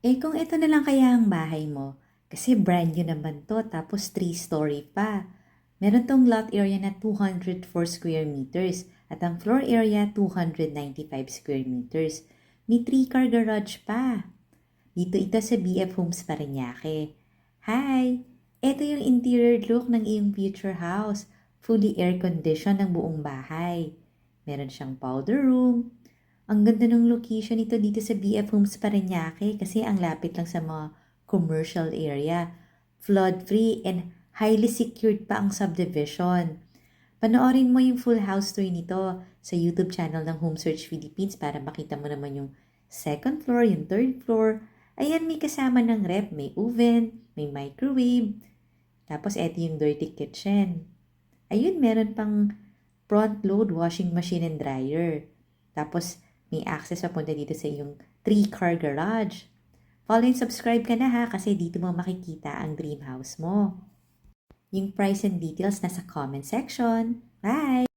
Kung ito na lang kaya ang bahay mo, kasi brand new naman to, tapos 3-story pa. Meron tong lot area na 204 square meters at ang floor area 295 square meters. May 3-car garage pa. Dito ito sa BF Homes Parañaque. Hi! Ito yung interior look ng iyong future house. Fully air-conditioned ang buong bahay. Meron siyang powder room. Ang ganda ng location nito dito sa BF Homes Parañaque kasi ang lapit lang sa mga commercial area. Flood-free and highly secured pa ang subdivision. Panoorin mo yung full house tour nito sa YouTube channel ng Home Search Philippines para makita mo naman yung second floor, yung third floor. Ayan, may kasama ng rep, may oven, may microwave. Tapos eto yung dirty kitchen. Ayun, meron pang front load washing machine and dryer. Tapos may access papunta dito sa yung 3-car garage. Follow and subscribe ka na ha kasi dito mo makikita ang dream house mo. Yung price and details nasa comment section. Bye!